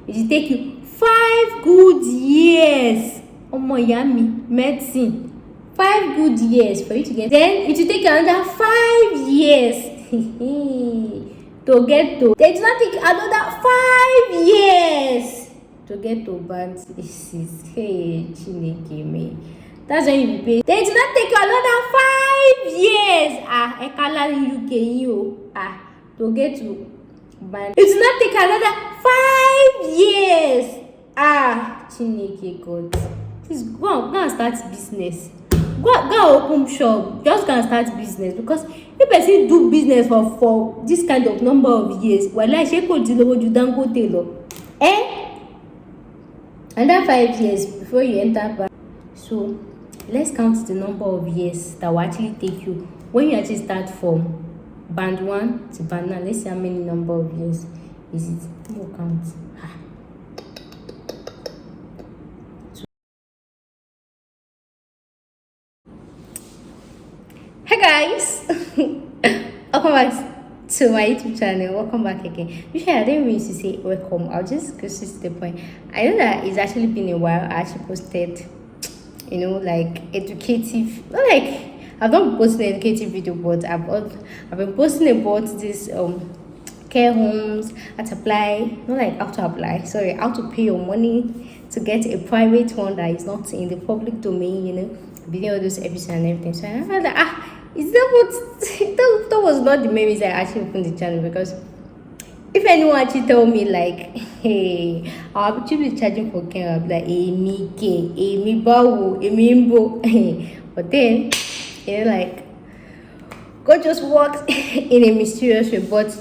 it will take you 5 good years. Yummy medicine. 5 good years for you to get. Then it will take another 5 years to get to. Then it will not take another 5 years to get to band 6. Hey, Chineke me. That's when you pay. Then it will not take you another 5 years. Ekala in UK you to get to band. It will not take another 5 years. Chineke God. Please go and start business. Go open shop. Just go and start business, because if person do business for this kind of number of years, wallahi she could do what you don't go tailor. Another 5 years before you enter back. So let's count the number of years that will actually take you when you actually start from band 1 to band 9. Let's see how many number of years is it. We'll count. Hey guys, welcome back to my YouTube channel. Welcome back again. Usually I don't mean to say welcome, I'll just go straight to the point. I know that it's actually been a while. I actually posted, like educative, not like I've not posted an educative video, but I've been posting about this care homes, how to apply, not like how to apply, sorry, how to pay your money to get a private one that is not in the public domain, being all those episodes and everything. So I felt like is that what that was not the main reason I actually opened the channel, because if anyone actually tell me like, hey, I'll actually be charging for care, I'll be like, me bawo, me mbo. But then like God just works in a mysterious way. But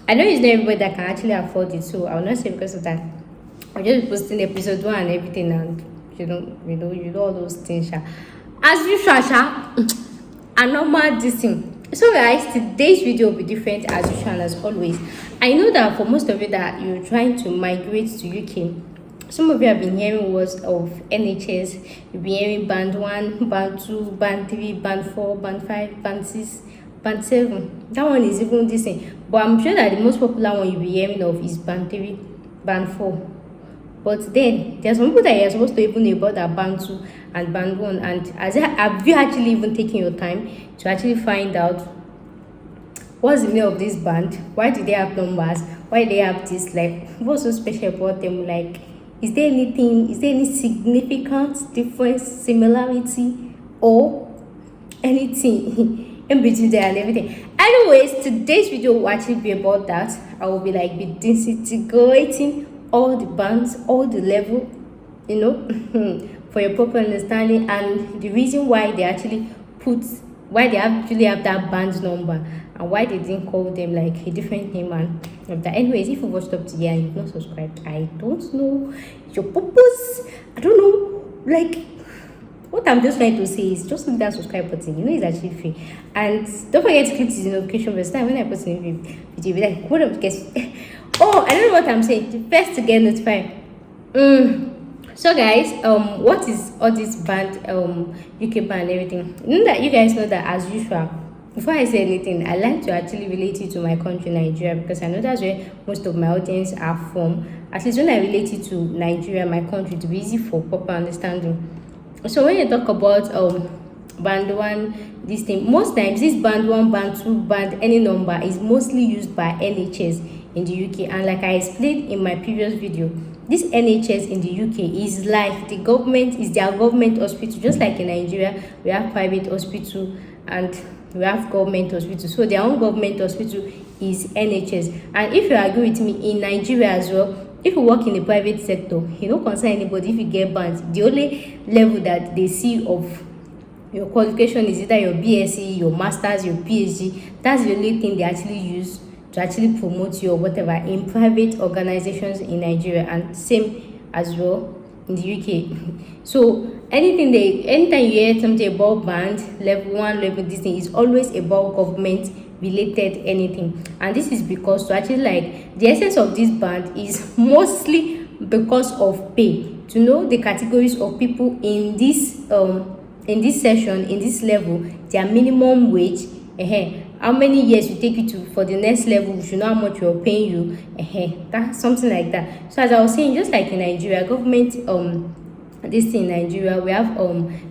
I know it's not everybody that can actually afford it, so I will not say because of that I'll just be posting episode 1 and everything, and you know all those things. As usual, a normal this thing. So guys, today's video will be different as usual, as always. I know that for most of you that you're trying to migrate to UK, some of you have been hearing words of NHS. You've been hearing band 1, band 2, band 3, band 4, band 5, band 6, band 7. That one is even this thing, but I'm sure that the most popular one you'll be hearing of is band 3, band 4. But then there's some people that you're supposed to even know about that band 2 and band 1. And have you actually even taken your time to actually find out what's the name of this band? Why do they have numbers? Why do they have this? Like, what's so special about them? Like, is there any significant difference, similarity, or anything in between there and everything? Anyways, today's video will actually be about that. I will be like disintegrating all the bands, all the level, for your proper understanding, and the reason why they actually have that band number, and why they didn't call them like a different name and that. Anyways, if you watched up to here and you've not subscribed, I don't know your purpose. I don't know, like, what I'm just trying to say is just click that subscribe button. It's actually free, and don't forget to click the notification bell so that when I post a new video, be like, what up, guys? Oh, I don't know what I'm saying. The first to get notified. So guys, what is all this band, UK band and everything? You guys know that as usual, before I say anything, I like to actually relate it to my country, Nigeria, because I know that's where most of my audience are from. At least when I relate it to Nigeria, my country, to be easy for proper understanding. So when you talk about band 1, this thing, most times this band 1, band 2, band any number is mostly used by NHS in the UK. And like I explained in my previous video, this NHS in the UK is like the government, is their government hospital. Just like in Nigeria, we have private hospital and we have government hospital. So their own government hospital is NHS. And if you agree with me, in Nigeria as well, if you work in the private sector, you don't concern anybody if you get banned. The only level that they see of your qualification is either your BSc, your Masters, your PhD. That's the only thing they actually use to actually promote you or whatever in private organizations in Nigeria, and same as well in the UK. So anytime you hear something about band, level 1, level this thing, is always about government related anything. And this is because, to actually, like, the essence of this band is mostly because of pay. To know the categories of people in this session, in this level, their minimum wage how many years you take you to for the next level, you should know how much you're paying you. That's something like that. So as I was saying, just like in Nigeria, government this thing in Nigeria, we have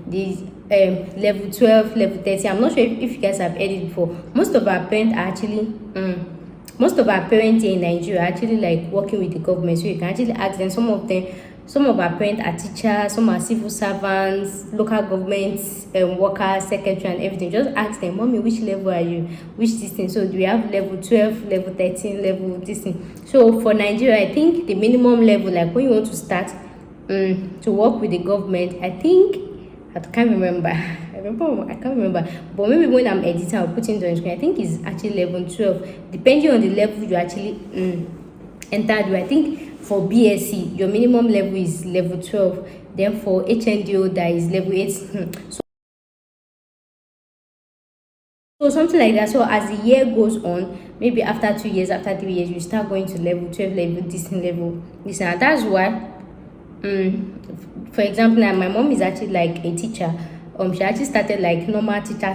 these level 12, level 13. I'm not sure if you guys have heard it before. Most of our parents are actually most of our parents here in Nigeria are actually like working with the government, so you can actually ask them. Some of our parents are teachers, some are civil servants, local government workers, secretary and everything. Just ask them, mommy, which level are you, which this thing. So we have level 12, level 13, level this thing. So for Nigeria, I think the minimum level, like when you want to start to work with the government, I think I can't remember. I can't remember. But maybe when I'm editing, I'll put it on the screen. I think it's actually level 12. Depending on the level you actually entered with. I think for BSc, your minimum level is level 12. Then for HNDO, that is level 8. So something like that. So as the year goes on, maybe after 2 years, after 3 years, you start going to level 12, level this and level this. And that's why, for example, now my mom is actually like a teacher. She actually started like normal teacher,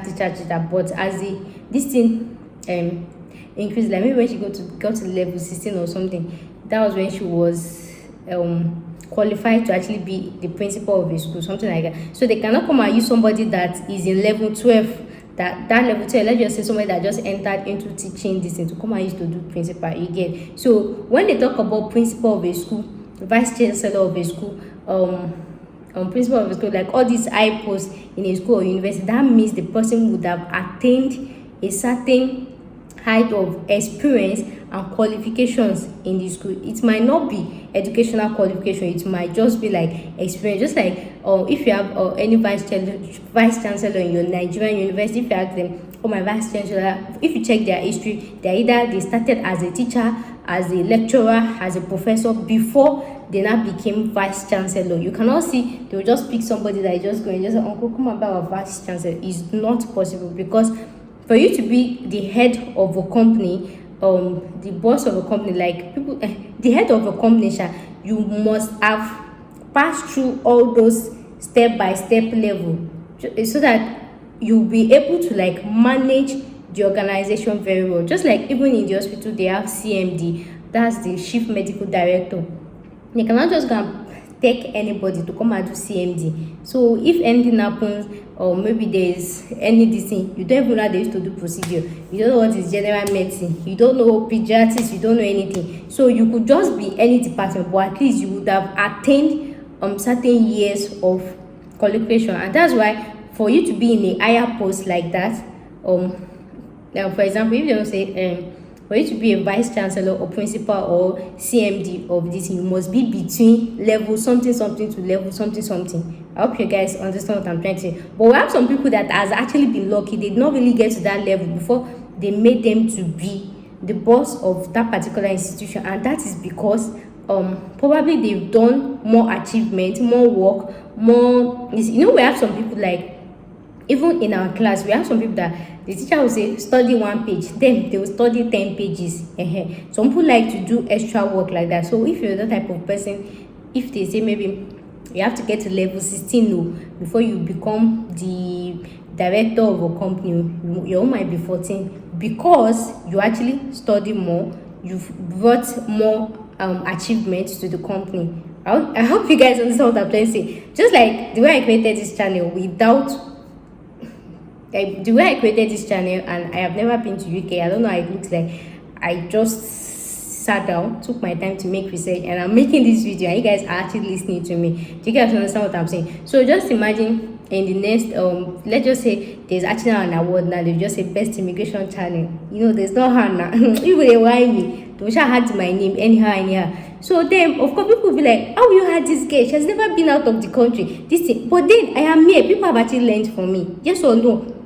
but as this thing increased, like maybe when she got to level 16 or something, that was when she was qualified to actually be the principal of a school, something like that. So they cannot come and use somebody that is in level 12, that level 12, let's just say somebody that just entered into teaching this thing, to come and use to do principal, you get. So when they talk about principal of a school, vice chancellor of a school, principal of a school, like all these high posts in a school or university, that means the person would have attained a certain height of experience and qualifications in the school. It might not be educational qualification, it might just be like experience. Just like if you have any vice chancellor in your Nigerian university, if you ask them, oh, my vice chancellor, if you check their history, they started as a teacher, as a lecturer, as a professor before they now became vice chancellor. You cannot see they will just pick somebody that is just going, just say, uncle, come about our vice chancellor. It's not possible, because for you to be the head of a company, the boss of a company, like people, the head of a company, you must have passed through all those step-by-step level, so that you'll be able to like manage the organization very well. Just like even in the hospital, they have CMD, that's the chief medical director. They cannot just go and take anybody to come and do CMD. So if anything happens, or maybe there's any disease, you don't even know how they used to do procedure, you don't know what is general medicine, you don't know pediatrics, you don't know anything. So you could just be any department, but at least you would have attained certain years of qualification. And that's why for you to be in a higher post like that, now for example, if you don't say for you to be a vice chancellor or principal or CMD of this, you must be between level something to level something. I hope you guys understand what I'm trying to say. But we have some people that has actually been lucky. They did not really get to that level before they made them to be the boss of that particular institution, and that is because probably they've done more achievement, more work, more. You know, we have some people like, even in our class, we have some people that the teacher will say, study 1 page, then they will study 10 pages. Some people like to do extra work like that. So if you're that type of person, if they say maybe you have to get to level 16 before you become the director of a company, your own might be 14, because you actually study more, you've brought more achievements to the company. I hope you guys understand what I'm trying to say. Just like the way I created this channel and I have never been to UK. I don't know how it looks like. I just sat down, took my time to make research, and I'm making this video, and you guys are actually listening to me. Do you guys understand what I'm saying? So just imagine in the next let's just say there's actually an award now. They just say best immigration channel. You know, there's no hand now. If they whine me, they shall add my name anyhow. So then, of course, people will be like, how you had this girl? She has never been out of the country. This thing. But then I am here. People have actually learned from me. Yes or no?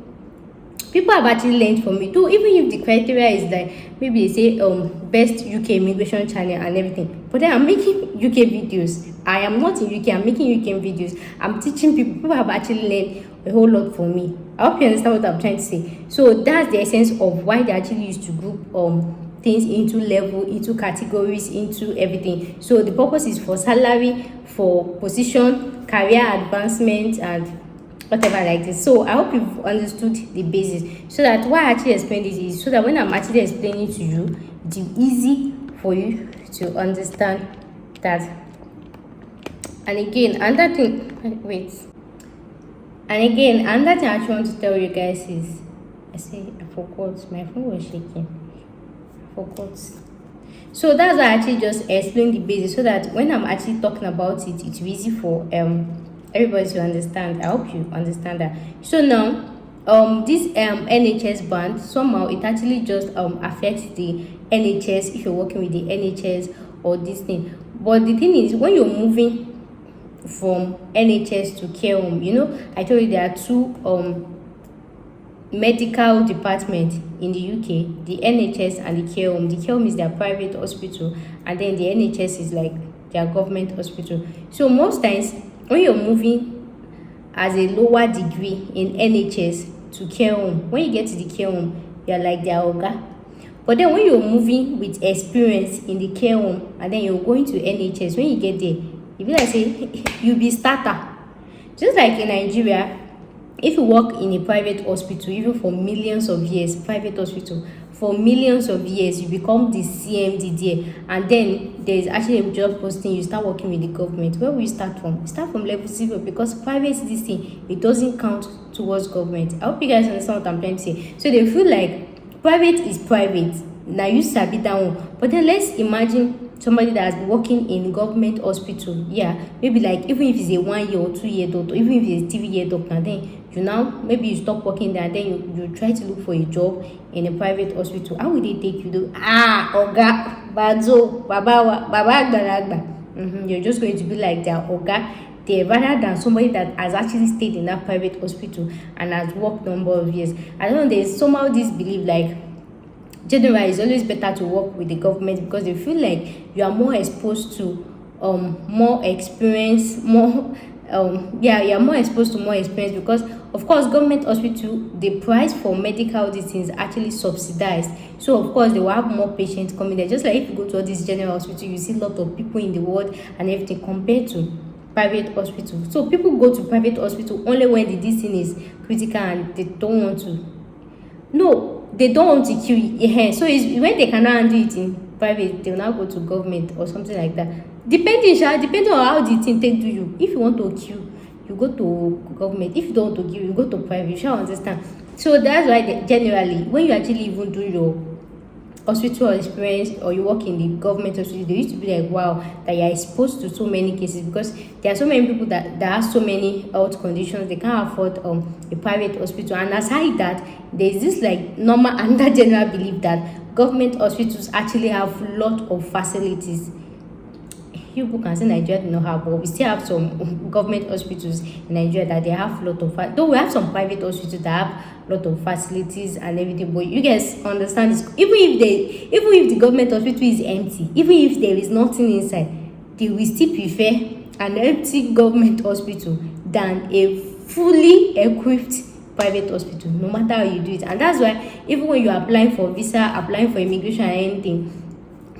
People have actually learned from me too. Even if the criteria is like maybe they say best UK immigration channel and everything, but then I'm making UK videos. I am not in UK. I'm making UK videos. I'm teaching people. People have actually learned a whole lot from me. I hope you understand what I'm trying to say. So that's the essence of why they actually used to group things into level, into categories, into everything. So the purpose is for salary, for position, career advancement, and whatever like this. So I hope you've understood the basis, so that why I actually explain this is so that when I'm actually explaining to you, it's easy for you to understand that. And again, another thing, wait. And again, another thing I actually want to tell you guys is, I forgot, my phone was shaking. I forgot. So that's why I actually just explain the basis, so that when I'm actually talking about it, it's easy for everybody to understand. I hope you understand that. So now, this NHS band, somehow it actually just affects the NHS if you're working with the NHS or this thing. But the thing is, when you're moving from NHS to care home, you know, I told you there are two medical departments in the UK, the NHS and the care home. The care home is their private hospital, and then the NHS is like their government hospital. So most times when you're moving as a lower degree in NHS to care home, when you get to the care home, you're like their oga. But then when you're moving with experience in the care home and then you're going to NHS, when you get there, you be like say you be starter. Just like in Nigeria, if you work in a private hospital, even for millions of years, private hospital for millions of years, you become the CMD there, and then there is actually a job posting, you start working with the government. Where will you start from? You start from level 0, because private, this thing, it doesn't count towards government. I hope you guys understand what I'm trying to say. So they feel like private is private. Now you sabi that one. But then let's imagine somebody that has been working in government hospital, yeah, maybe like even if it's a 1 year or 2 year doctor, even if it's a 3-year doctor, then you now maybe you stop working there, and then you try to look for a job in a private hospital. How will they take you? Oga bazo baba agbalagba. You're just going to be like their oga there, rather than somebody that has actually stayed in that private hospital and has worked number of years. I don't know, there's somehow this belief like generally it's always better to work with the government, because they feel like you are more exposed to more experience, you're more exposed to more experience, because of course government hospital, the price for medical these things actually subsidized. So of course they will have more patients coming there. Just like if you go to all this general hospital, you see a lot of people in the ward and everything, compared to private hospital. So people go to private hospital only when the this thing is critical and they don't want to. No, they don't want to kill you. So it's when they cannot handle it in private, they will now go to government or something like that. Depending on how the thing take to you. If you want to kill, you go to government. If you don't want to kill, you go to private. You shall understand. So that's why generally, when you actually even do your hospital experience or you work in the government hospital, they used to be like, wow, that you're exposed to so many cases, because there are so many people that have so many health conditions, they can't afford a private hospital. And aside that, there's this like normal and that general belief that government hospitals actually have a lot of facilities. You people can say Nigeria do not have, but we still have some government hospitals in Nigeria that they have a lot of though we have some private hospitals that have a lot of facilities and everything. But you guys understand this, even if the government hospital is empty, even if there is nothing inside, they will still prefer an empty government hospital than a fully equipped private hospital, no matter how you do it. And that's why even when you're applying for visa, applying for immigration or anything,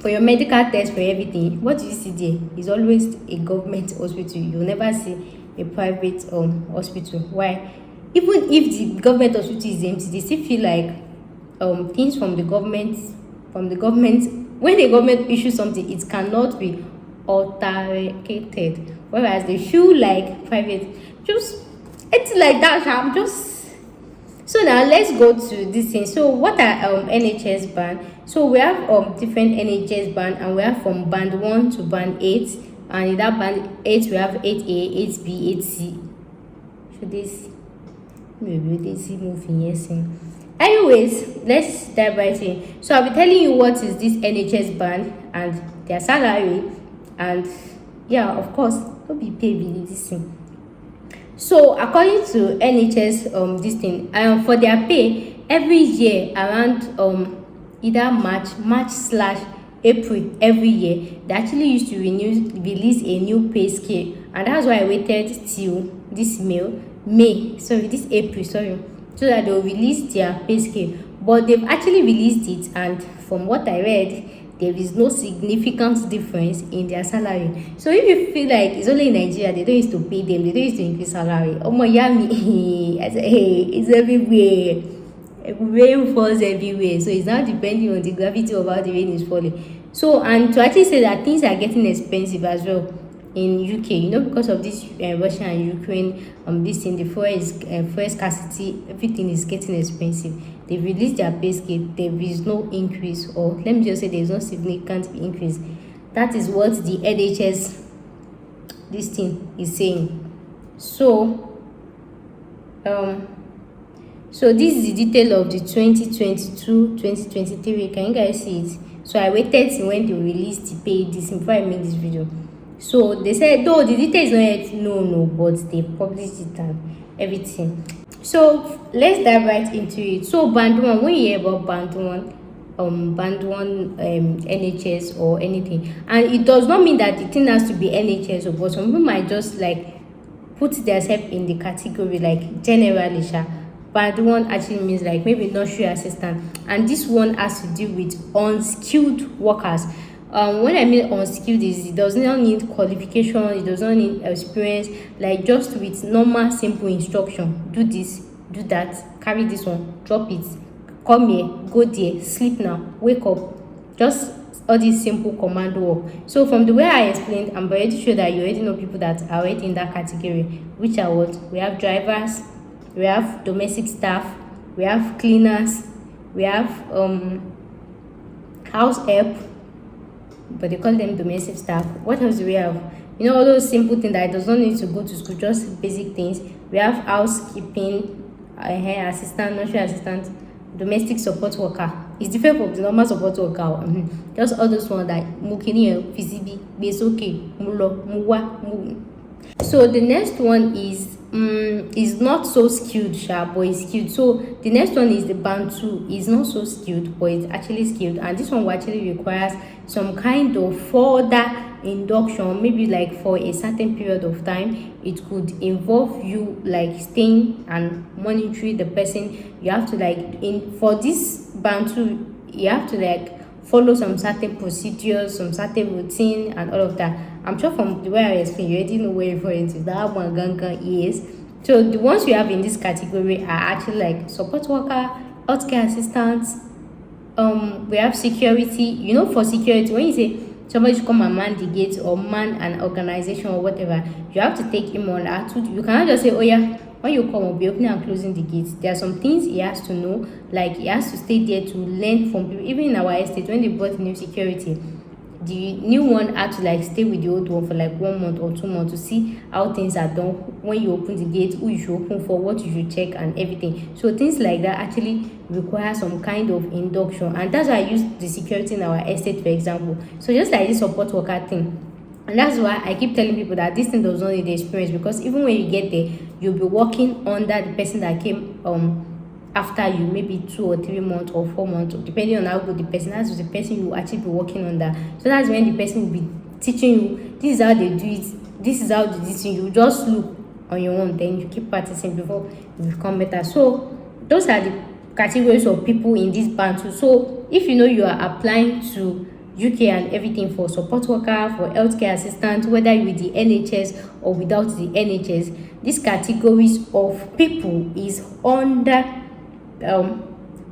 for your medical test, for everything, what do you see there is always a government hospital. You'll never see a private hospital. Why? Even if the government hospital is empty, they still feel like things from the government, when the government issues something, it cannot be authenticated. Whereas they feel like private, it's like that. So now let's go to this thing. So what are NHS band? So we have different NHS band, and we have from band 1 to band 8, and in that band 8 we have 8A, 8B, 8C. Should this maybe they see moving? Yes. Anyways, let's dive right in. So I'll be telling you what is this NHS band and their salary, and yeah, of course, don't be paid with this thing. So according to NHS this thing, for their pay every year around either March/April every year, they actually used to release a new pay scale, and that's why I waited till this April, so that they'll release their pay scale. But they've actually released it, and from what I read, there is no significant difference in their salary. So if you feel like it's only in Nigeria they don't used to pay them, they don't used to increase salary, oh my yummy, I say hey, it's everywhere. Rain falls everywhere, so it's now depending on the gravity of how the rain is falling. So, and to actually say that things are getting expensive as well in UK, because of this Russia and Ukraine this thing, the fuel scarcity, everything is getting expensive. They released their pay scale, there is no increase, or let me just say there is no significant increase. That is what the NHS this thing is saying. So so this is the detail of the 2022-2023. Can you guys see it? So I waited till when they released the pay this before I make this video. So they said though the detail is not yet no, but they published it and everything. So let's dive right into it. So band one, when you hear about band one NHS or anything, and it does not mean that the thing has to be NHS, but some people might just like put themselves in the category like generally band one actually means like maybe nursery assistant, and this one has to do with unskilled workers. When I mean unskilled, it does not need qualification, it does not need experience, like just with normal simple instruction. Do this, do that, carry this one, drop it, come here, go there, sleep now, wake up, just all this simple command work. So from the way I explained, I'm already sure that you already know people that are already in that category, which are what? We have drivers, we have domestic staff, we have cleaners, we have house help, but they call them domestic staff. What else do we have? All those simple things that does not need to go to school, just basic things. We have housekeeping, hair assistant, nursery assistant, domestic support worker. It's different from the normal support worker. Just all those ones that mukini physibi besoke mulo muwa. So the next one is not so skilled, but it's skilled. So the next one is the band 2. It's not so skilled, but it's actually skilled, and this one will actually requires some kind of further induction, maybe like for a certain period of time. It could involve you like staying and monitoring the person. You have to for this band 2, you have to like follow some certain procedures, some certain routine and all of that. I'm sure from the way I explained, you already know where you're referring to. That one ganga is. So the ones we have in this category are actually like support worker, healthcare assistants. We have security. For security, when you say somebody should come and man the gate or man an organization or whatever, you have to take him on attitude. You cannot just say, oh yeah, when you come, I'll be opening and closing the gates. There are some things he has to know, like he has to stay there to learn from people. Even in our estate, when they brought new security, the new one had to like stay with the old one for like 1 month or 2 months to see how things are done. When you open the gate, who you should open for, what you should check and everything. So things like that actually require some kind of induction, and that's why I use the security in our estate, for example. So just like this support worker thing, and that's why I keep telling people that this thing does not need the experience, because even when you get there, you'll be working under the person that came after you, maybe 2 or 3 months or 4 months, depending on how good the person is. That's the person you will actually be working under. So that's when the person will be teaching you, this is how they do it, this is how they do it. You just look on your own, then you keep practicing before you become better. So those are the categories of people in this band too. So if you are applying to UK and everything for support worker, for healthcare assistant, whether with the NHS or without the NHS, these categories of people is under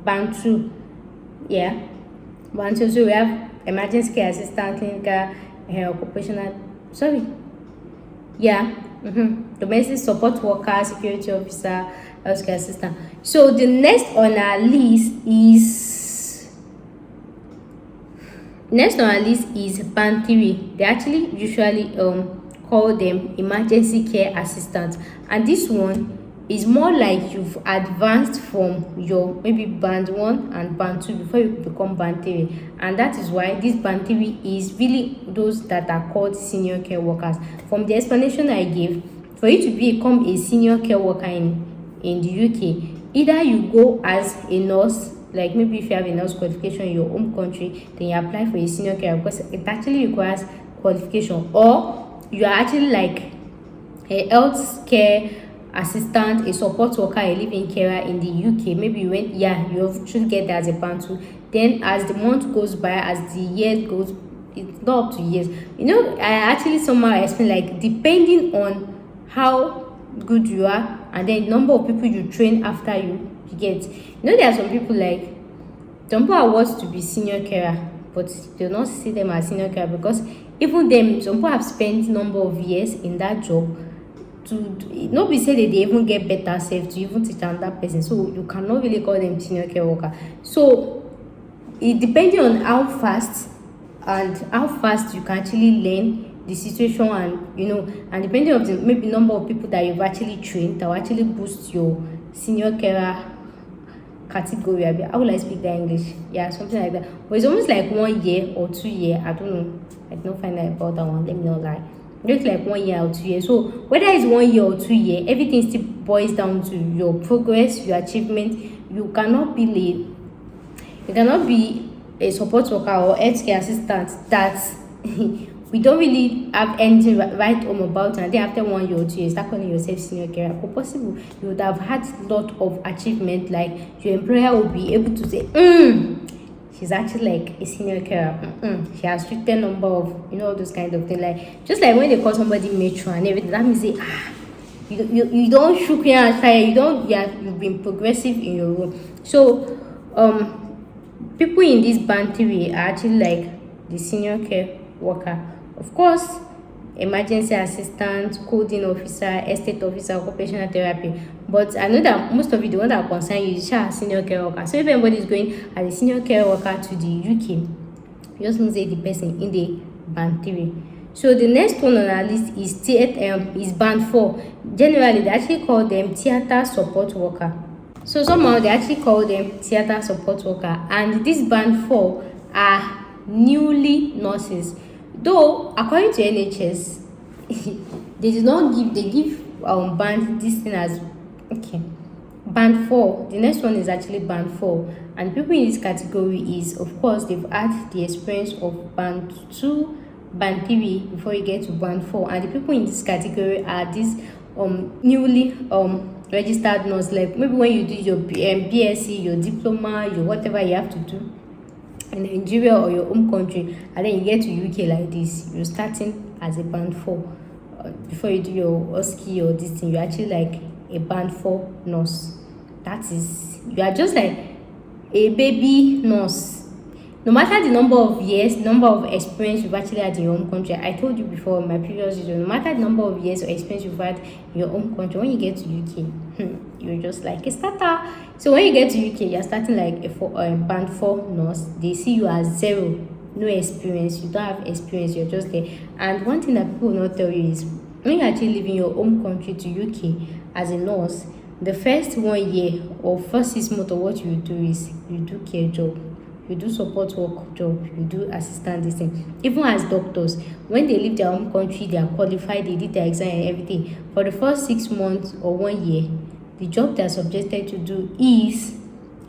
band 2. Yeah, band 2. So we have emergency care assistant, clinical, occupational, domestic support worker, security officer, healthcare assistant. So the next on our list is band 3. They actually usually call them emergency care assistants, and this one is more like you've advanced from your maybe band 1 and band 2 before you become band 3, and that is why this band 3 is really those that are called senior care workers. From the explanation I gave, for you to become a senior care worker in the UK, either you go as a nurse, like maybe if you have a nurse qualification in your home country, then you apply for a senior care, because it actually requires qualification, or you are actually like a health care assistant, a support worker, a living carer in the UK. Maybe you should get that as a band 2. Then as the month goes by, as the year goes, it's not up to years. I actually somehow explain, like, depending on how good you are and then the number of people you train after you get. There are some people, like, some people are worth to be senior carer, but they do not see them as senior carer because even them, some people have spent number of years in that job to not be said that they even get better self to even teach another person. So you cannot really call them senior care worker. So it depending on how fast you can actually learn the situation, and depending on the maybe number of people that you've actually trained, that will actually boost your senior carer category. How will I speak that English? Yeah, something like that. But it's almost like 1 year or 2 years. I don't know. I don't find out about that one. Let me not lie. Just like 1 year or 2 years. So whether it's 1 year or 2 years, everything still boils down to your progress, your achievement. You cannot be late. You cannot be a support worker or healthcare assistant that we don't really have anything right home about, and then after 1 year or 2 years start calling yourself senior carer. For possible, you would have had a lot of achievement, like your employer will be able to say, she's actually like a senior carer. She has treated number of all those kind of things. Like just like when they call somebody matron and everything, that means say you don't shook here and try, you've been progressive in your role. So people in this band 3 are actually like the senior care worker. Of course, emergency assistant, coding officer, estate officer, occupational therapy. But I know that most of you, the one that concern you, is senior care worker. So if anybody is going as a senior care worker to the UK, you just need to say the person in the band 3. So the next one on our list is band 4. Generally, they actually call them theater support worker. So somehow they actually call them theater support worker, and this band 4 are newly nurses. Though according to NHS, they give band this thing as band 4. The next one is actually band 4, and people in this category is, of course, they've had the experience of band 2, band 3 before you get to band 4, and the people in this category are these newly registered nurse. Like maybe when you do your BSc, your diploma, your whatever you have to do in Nigeria or your home country, and then you get to UK like this, you're starting as a band 4. Before you do your OSCE or this thing, you're actually like a band 4 nurse. That is, you are just like a baby nurse. No matter the number of years, number of experience you've actually had in your home country. I told you before in my previous video, no matter the number of years or experience you've had in your home country, when you get to UK, you're just like a starter. So when you get to UK, you're starting like a band 4 nurse. They see you as 0, no experience. You don't have experience, you're just there. And one thing that people will not tell you is, when you actually leave in your home country to UK as a nurse, the first 1 year or first 6 months of what you do is you do care job, you do support work job, you do assistant this thing. Even as doctors, when they leave their home country, they are qualified, they did their exam and everything. For the first 6 months or 1 year, the job they are subjected to do is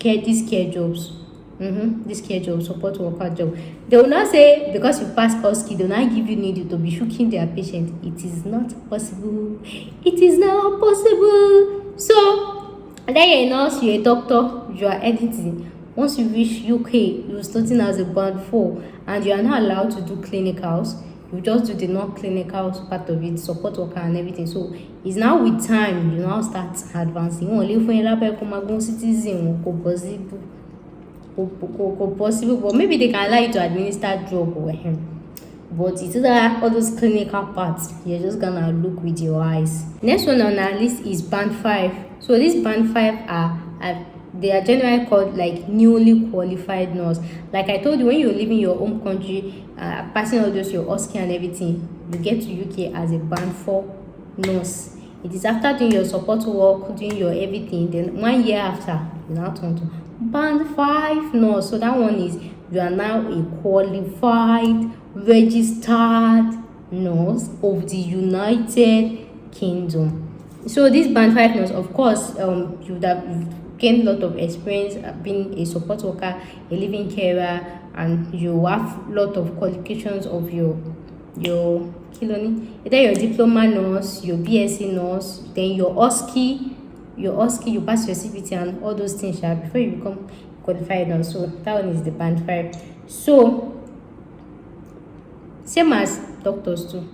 these care jobs. This care job, support worker job. They will not say because you pass OSCE, they will not give you needle to be shooking their patient. It is not possible. It is not possible. So then you're a nurse, you're a doctor, you are editing. Once you reach UK, you're starting as a band 4, and you are not allowed to do clinicals. You just do the non-clinical part of it, support worker and everything. So it's now with time you now start advancing. Only for a citizen possible, but maybe they can allow you to administer drug or but it's either all those clinical parts you're just gonna look with your eyes. Next one on our list is band 5. So these band 5 they are generally called like newly qualified nurse. Like I told you, when you're leaving your home country, passing all those your OSCE and everything, you get to UK as a band 4 nurse. It is after doing your support work, doing your everything, then 1 year after you now turn to band 5 nurse. So that one is you are now a qualified registered nurse of the United Kingdom. So this band 5 nurse, of course, you would have gained a lot of experience being a support worker, a living carer, and you have a lot of qualifications of your Kiloni, either your diploma nurse, your BSc nurse, then your OSCE, you pass your CBT and all those things before you become qualified nurse. So that one is the band 5. So same as doctors too.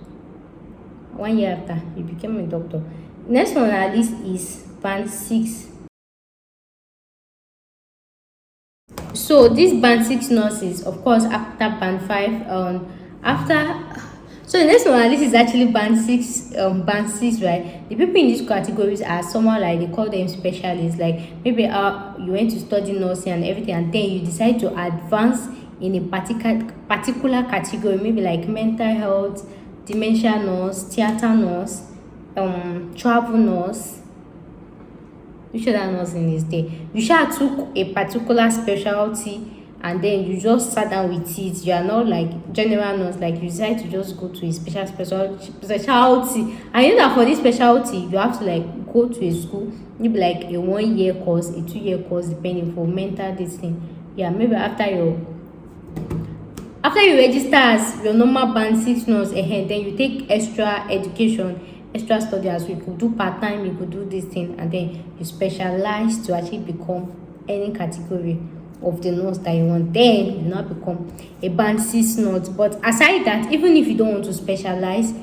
1 year after you became a doctor. Next one on our list is band 6. So these band 6 nurses, of course, after band 5, so the next one, this is actually band 6, right? The people in these categories are someone like, they call them specialists, like maybe you went to study nursing and everything, and then you decide to advance in a particular category, maybe like mental health, dementia nurse, theater nurse, travel nurse. Which other nursing is there? You took a particular specialty and then you just sat down with it. You are not like general nurse, like you decide to just go to a specialty. And you know that for this specialty, you have to like go to a school, maybe like a 1 year course, a 2 year course, depending for mental this thing. Yeah, maybe after you register as your normal band 6 nurse, then you take extra education, extra study, as you could do part-time, you could do this thing, and then you specialize to actually become any category of the nurse that you want. Then you now become a band 6 nurse. But aside that, even if you don't want to specialize,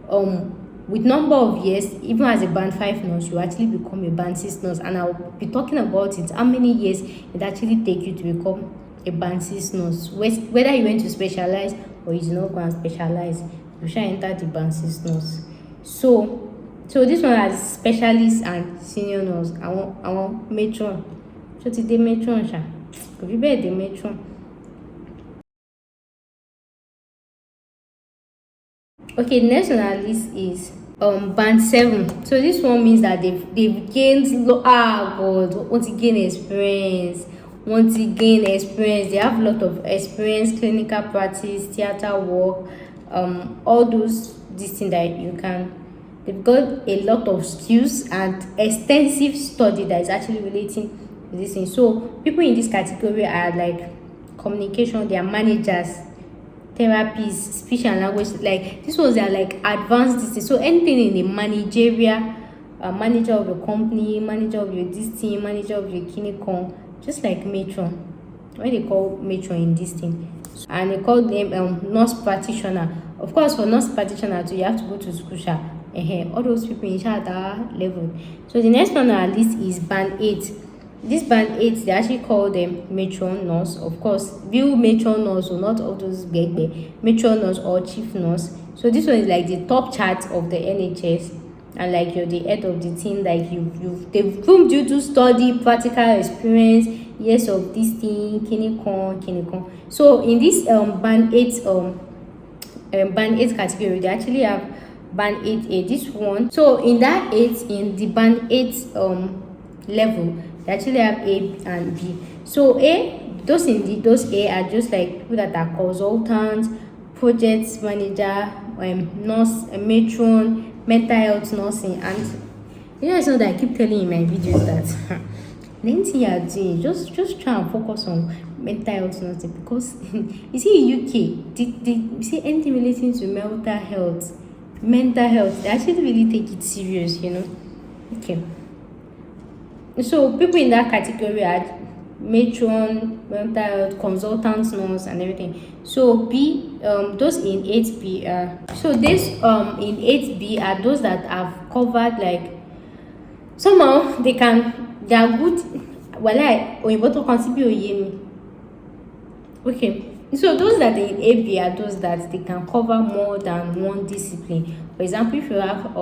with number of years, even as a band 5 nurse, you actually become a band 6 nurse, and I'll be talking about it, how many years it actually take you to become a band 6 nurse. Whether you went to specialize or you did not go and specialize, you shall enter the band 6 nurse. So this one has specialist and senior nurse. I want matron. So today matron could be better the matron. Okay, the next on our list is band 7. So this one means that they've gained want to gain experience. They have a lot of experience, clinical practice, theater work, all those this thing that you can. They've got a lot of skills and extensive study that is actually relating to this thing. So people in this category are like communication, they are managers, therapists, speech and language. Like this was their like advanced this thing. So anything in the managerial, manager of your company, manager of your this team, manager of your clinical, just like matron. When they call matron in this thing, and they call them nurse practitioner. Of course, for nurse practitioner too, you have to go to school. All those people in that level. So the next one on our list is band 8. This band 8, they actually call them matron nurse. Of course, view matron nurse, so not all those matron nurse or chief nurse. So this one is like the top chart of the NHS, and like you're the head of the team. Like they've groomed you to study, practical experience, years of this thing, clinical. So in this band 8 category, they actually have band 8A. This one. So in that 8, in the band 8 level, they actually have A and B. So those A are just like people that are consultants, project manager, nurse, matron, mental health nursing. And it's not that I keep telling you in my videos that anything you are doing, just try and focus on mental health nursing, because you see in UK, you see anything relating to mental health, they actually really take it serious, Okay. So people in that category are matron, mental health, consultant nurse, and everything. So B, those in 8B are, so this in 8B are those that have covered, like somehow they are good. Okay, so those that are in AB are those that they can cover more than one discipline. For example, if you have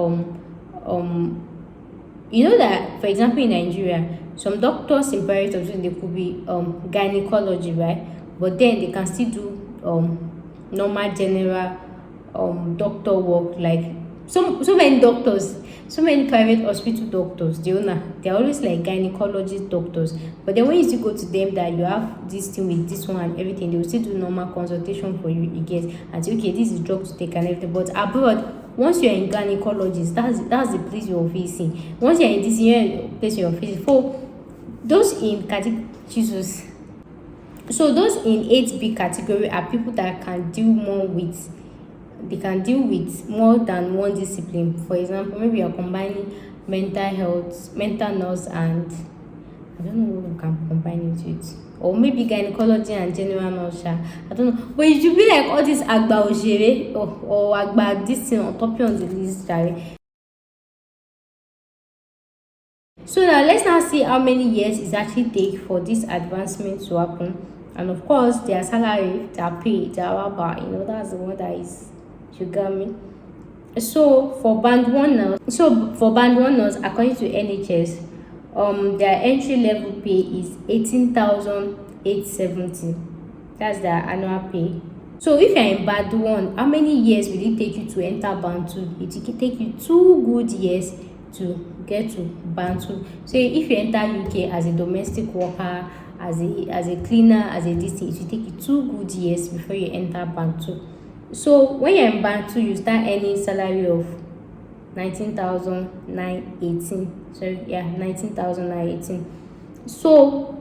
that, for example, in Nigeria, some doctors in private hospitals, they could be gynecology, right? But then they can still do normal general doctor work. Like so many doctors, so many private hospital doctors, they're always like gynecologist doctors. But then when you still go to them that you have this thing with this one and everything, they will still do normal consultation for you, and say, okay, this is drug to take and everything. But abroad, once you're in gynecologist, that's the place you're facing. Once you're in this place you're facing. For those in category, so those in 8B category are people that can deal more with can deal with more than one discipline. For example, maybe you're combining mental health, mental nurse, and I don't know what we can combine it with, or maybe gynecology and general nurse. I don't know, but it should be like all this agba oshere or agba this thing on top on the list, Jerry. So now let's now see how many years it actually take for this advancement to happen. And of course, their salary, their pay, their hour, that's the one that is, you got me. So for band one nurse, according to NHS, their entry level pay is 18,870. That's their annual pay. So if you're in band one, how many years will it take you to enter band two? It will take you 2 good years to get to band two. So if you enter UK as a domestic worker, as a cleaner, as a this thing, it will take you 2 good years before you enter band two. So when you're in band two, you start earning salary of 19,918. 19,918. So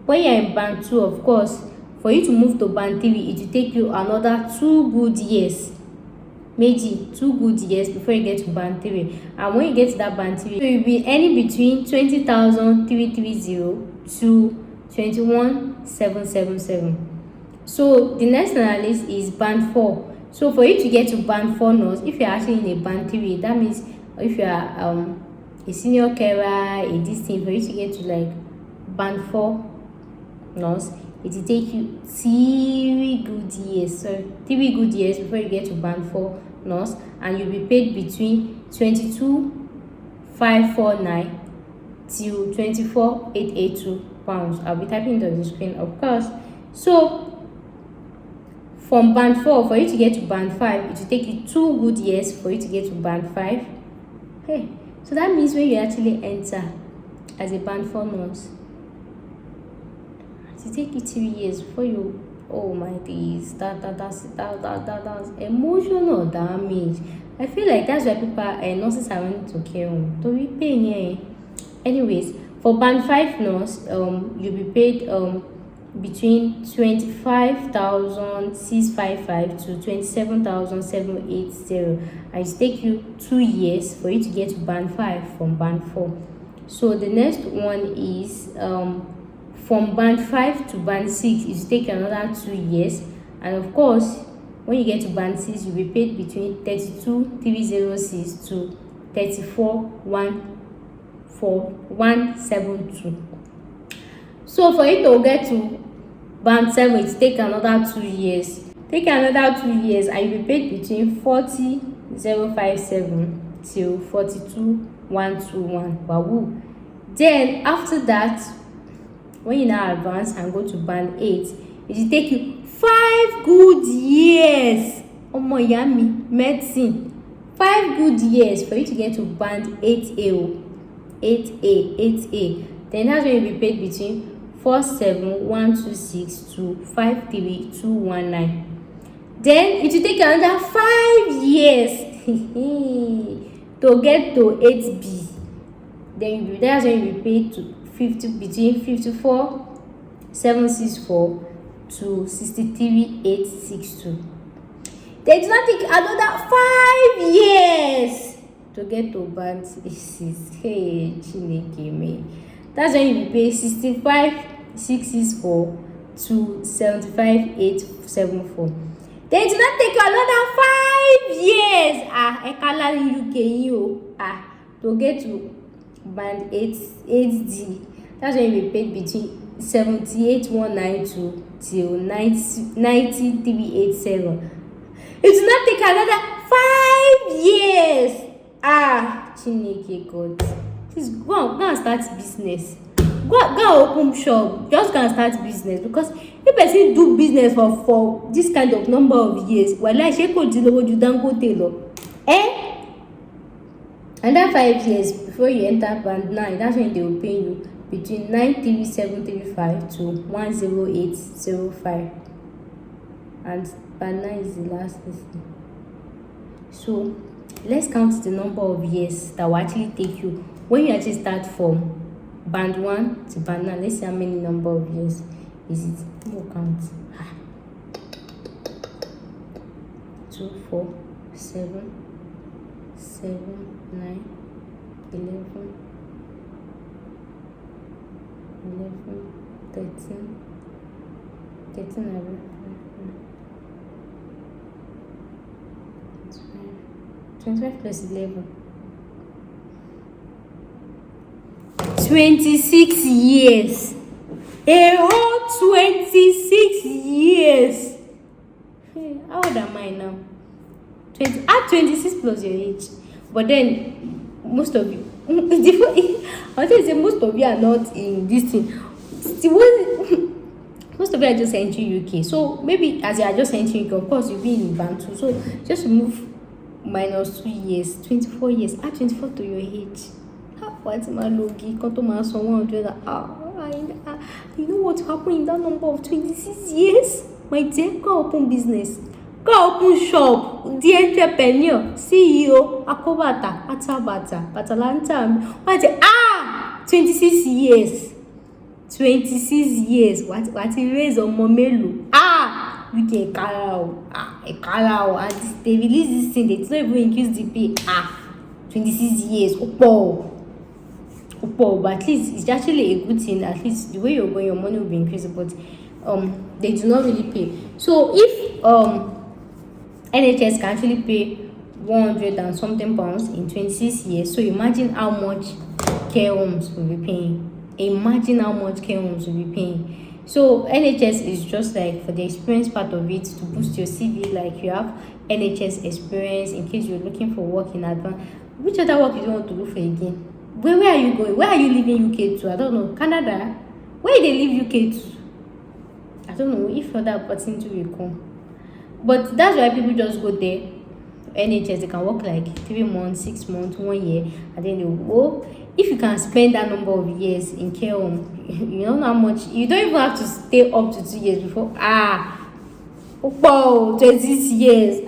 when you're in band two, of course, for you to move to band three, it will take you another 2 good years. Maybe 2 good years before you get to band three. And when you get to that band three, so you'll be earning between 20,330 to 21,777. So the next on our list is band 4. So for you to get to band 4 nurse, if you're actually in a band 3, that means if you are a senior carer, a this thing, for you to get to like band 4 nurse, it will take you 3 good years. So 3 good years before you get to band 4 nurse, and you'll be paid between 22,549 till 24,882 pounds. I'll be typing on the screen, of course. So from band 4, for you to get to band 5, it will take you 2 good years for you to get to band 5. Hey, so that means when you actually enter as a band 4 nurse, it will take you 3 years before you. Oh my days, that's emotional damage. I feel like that's why people nurses are running to care home. To be paying. Anyways, for band 5 nurse, you'll be paid between 25,655 to 27,780, and it take you 2 years for you to get to band 5 from band 4. So the next one is from band 5 to band 6, it will take you another 2 years, and of course when you get to band 6, you'll be paid between 32,306 to 34,172. So for you to get to band 7, it take another 2 years. And you'll be paid between 40,057 till 42,121. Wow. Then after that, when you now advance and go to band 8, it will take you 5 good years. Yummy medicine. 5 good years for you to get to band 8A. Then that's when you'll be paid between 47,126 to 53,219. Then it will take another 5 years to get to 8B. Then that's when you'll be paid to between 54,764 to 63,862. Then it will take another 5 years to get to band 6. Hey, Chineke me. That's when you be paid 65,664 to 75,874. Then it will not take you another 5 years. To get to band 8D. That's when you be paid between 78,192 till 93,887. It will not take another 5 years. Chineke God. Please go and start business. Go open shop. Just go and start business, because if person do business for this kind of number of years, Another 5 years before you enter band 9, that's when they will pay you between 93735 to 10805. And band 9 is the last thing. So let's count the number of years that will actually take you when you actually start from band 1 to band 9. Let's see how many number of years is it. We'll count. 2, 4, 7, 9, 11, 13, 25 plus 11. 26 years. A whole 26 years. How old am I now? 20. Add 26 plus your age. But then, most of you, I want to say most of you are not in this thing. Most of you are just entering UK. So maybe as you are just entering UK, of course you'll be in band 2. So just remove minus 2 years, 24 years. Add 24 to your age. What's my logi? Got to my someone do that. You know what happened in that number of 26 years? My dear, go open business. Go open shop. The entrepreneur, CEO, Akobata, Atabata, Batalanta. What? 26 years. 26 years. What he raised on Momelu? We get a carao. And they release this thing. They don't even increase the pay. 26 years. But at least it's actually a good thing. At least the way you're going, your money will be increased. But they do not really pay. So if NHS can actually pay 100 and something pounds in 26 years, so imagine how much care homes will be paying. So NHS is just like for the experience part of it, to boost your CV, like you have NHS experience in case you're looking for work in advance. Which other work you don't want to look for again? Where are you going? Where are you leaving UK to? I don't know. Canada? Where they leave UK to? I don't know if other opportunity will come. But that's why people just go there. NHS, they can work like 3 months, 6 months, 1 year, and then they will go. If you can spend that number of years in care home, you know how much. You don't even have to stay up to 2 years before. 26 years.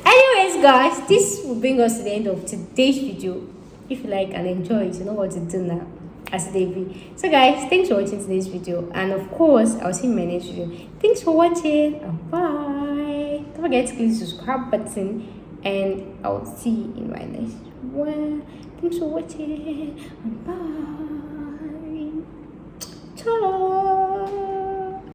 Anyways, guys, this will bring us to the end of today's video. If you like and enjoy it, you know what to do now. As they be. So guys, thanks for watching today's video, and of course I'll see you in my next video. Thanks for watching, and bye. Don't forget to click the subscribe button, and I'll see you in my next one. Thanks for watching, and bye. Ta-da.